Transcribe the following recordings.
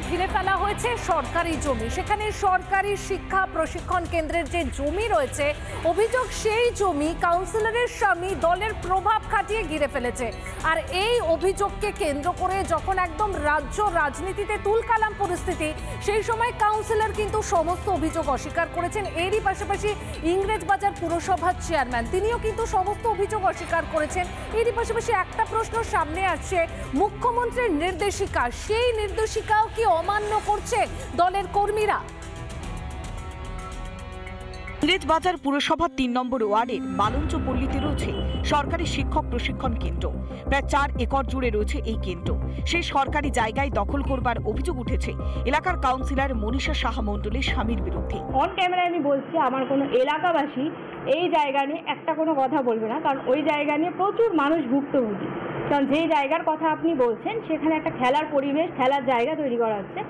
ঘিরে ফেলা হয়েছে সরকারি জমি। সেখানে সরকারি শিক্ষা প্রশিক্ষণ কেন্দ্রের যে জমি রয়েছে, অভিযোগ সেই জমি কাউন্সিলরের স্বামী দলের প্রভাব খাটিয়ে ঘিরে ফেলেছে। আর এই অভিযোগকে কেন্দ্র করে যখন একদম রাজ্য রাজনীতিতে তুলকালাম পরিস্থিতি, সেই সময় কাউন্সিলর কিন্তু সমস্ত অভিযোগ অস্বীকার করেছেন। এরই পাশাপাশি ইংরেজবাজার পুরসভার চেয়ারম্যান তিনিও কিন্তু সমস্ত অভিযোগ অস্বীকার করেছেন। এরই পাশাপাশি একটা প্রশ্ন সামনে আসছে, মুখ্যমন্ত্রীর নির্দেশিকা, সেই নির্দেশিকাও কি অমান্য করছে দলের কর্মীরা? ইংরেজবাজার পুরসভার ৩ নম্বর ওয়ার্ডের বালঞ্চপল্লীতে রয়েছে সরকারি শিক্ষক প্রশিক্ষণ কেন্দ্র। প্রায় ৪ একর জুড়ে রয়েছে এই কেন্দ্র। সেই সরকারি জায়গায় দখল করবার অভিযোগ উঠেছে এলাকার কাউন্সিলর মনীষা সাহা মণ্ডলের স্বামীর বিরুদ্ধে। অন ক্যামেরায় আমি বলছি, আমার কোনো এলাকাবাসী এই জায়গা নিয়ে একটা কোনো কথা বলবে না, কারণ ওই জায়গা নিয়ে প্রচুর মানুষ ভুক্তভোগী। কারণ যেই জায়গার কথা আপনি বলছেন সেখানে একটা খেলার পরিবেশ, খেলার জায়গা তৈরি করা হচ্ছে,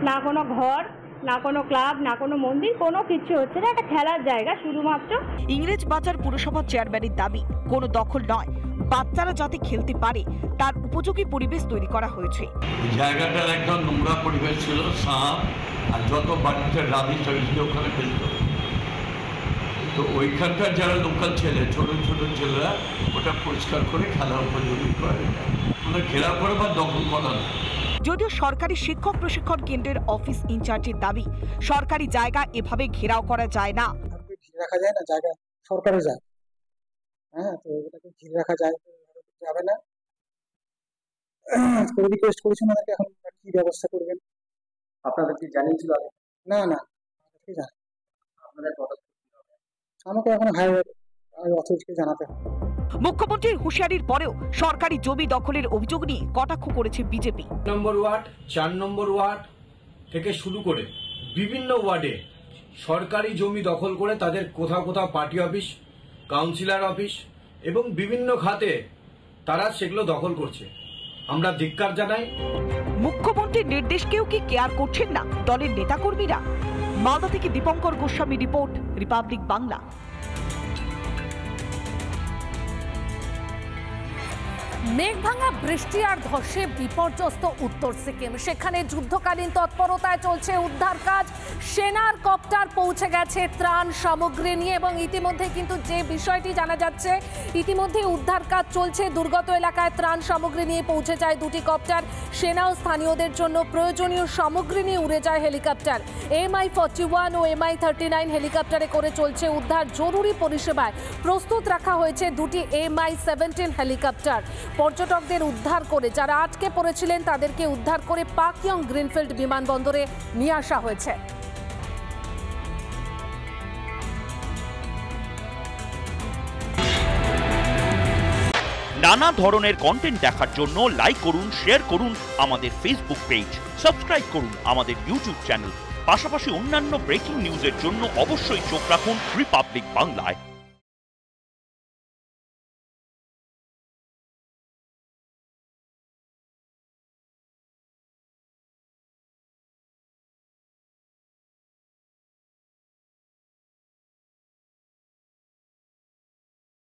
না কোনো ঘর, না কোনো ক্লাব, না কোনো মন্দির, কোনো কিছু হচ্ছে না, একটা খেলার জায়গা শুধুমাত্র। ইংরেজবাজার পুরসভার চেয়ারম্যানের দাবি কোনো দখল নয়, বাচ্চারা যাতে খেলতে পারে তার উপযোগী পরিবেশ তৈরি করা হয়েছে। জায়গাটার একদম নোংরা পরিবেশ ছিল, সাপ আর যত বাড়িতে রাবি চলছিল ওখানে ফেলত। তো ওইখানকার যারা লোকাল ছেলে, ছোট ছোট ছেলেরা ওটা পরিষ্কার করে খেলা উপযোগী করে, ওটা ঘেরাও করে বা দখল করা না। যদিও সরকারি শিক্ষক প্রশিক্ষণ কেন্দ্রের অফিস ইনচার্জের দাবি, সরকারি জায়গা এভাবে ঘেরাও করা যায় না। ঘিরে রাখা যায় না, জায়গা সরকারের জায়গা, হ্যাঁ, তো এটাকে ঘিরে রাখা যাবে না। রিকোয়েস্ট করেছি ওনাদেরকে, এখন কি ব্যবস্থা করবেন। আপনাদের কি জানিয়েছিল আগে? না, আপনাদের আমাকে এখন হায়ার অথরিটিকে জানাতে হবে। মুখ্যমন্ত্রীর হুঁশিয়ারির পরেও সরকারি জমি দখলের অভিযোগ নিয়ে কটাক্ষ করেছে বিজেপি। নম্বর ওয়ার্ড, ৪ নম্বর ওয়ার্ড থেকে শুরু করে বিভিন্ন ওয়ার্ডে সরকারি জমি দখল করে তাদের কোথাও কোথাও পার্টি অফিস, কাউন্সিলর অফিস এবং বিভিন্ন খাতে তারা সেগুলো দখল করছে। আমরা ধিক্কার জানাই। মুখ্যমন্ত্রীর নির্দেশকেও কি কেয়ার করছেন না দলের নেতাকর্মীরা? মালদা থেকে দীপঙ্কর গোস্বামী রিপোর্ট, রিপাবলিক বাংলা। মেঘভাঙা বৃষ্টি আর ধসে বিপর্যস্ত উত্তর সিকিম। সেখানে যুদ্ধকালীন তৎপরতায় চলছে উদ্ধার কাজ। সেনার কপ্টার পৌঁছে গেছে ত্রাণ সামগ্রী নিয়ে, এবং ইতিমধ্যে কিন্তু যে বিষয়টি জানা যাচ্ছে, ইতিমধ্যে উদ্ধার কাজ চলছে। দুর্গত এলাকায় ত্রাণ সামগ্রী নিয়ে পৌঁছে যায় 2টি কপ্টার। সেনা ও স্থানীয়দের জন্য প্রয়োজনীয় সামগ্রী নিয়ে উড়ে যায় হেলিকপ্টার। MI-41 ও MI-39 হেলিকপ্টারে করে চলছে উদ্ধার। জরুরি পরিষেবায় প্রস্তুত রাখা হয়েছে 2টি MI-17 হেলিকপ্টার। পর্যটকদের উদ্ধার করে, যারা আটকে পড়েছিলেন তাদেরকে উদ্ধার করে পাকইয়ং গ্রিনফিল্ড বিমানবন্দরে নিয়ে আসা হয়েছে। নানা ধরনের কন্টেন্ট দেখার জন্য লাইক করুন, শেয়ার করুন আমাদের ফেসবুক পেজ, সাবস্ক্রাইব করুন আমাদের ইউটিউব চ্যানেল। পাশাপাশি অন্যান্য ব্রেকিং নিউজের জন্য অবশ্যই চোখ রাখুন রিপাবলিক বাংলায়।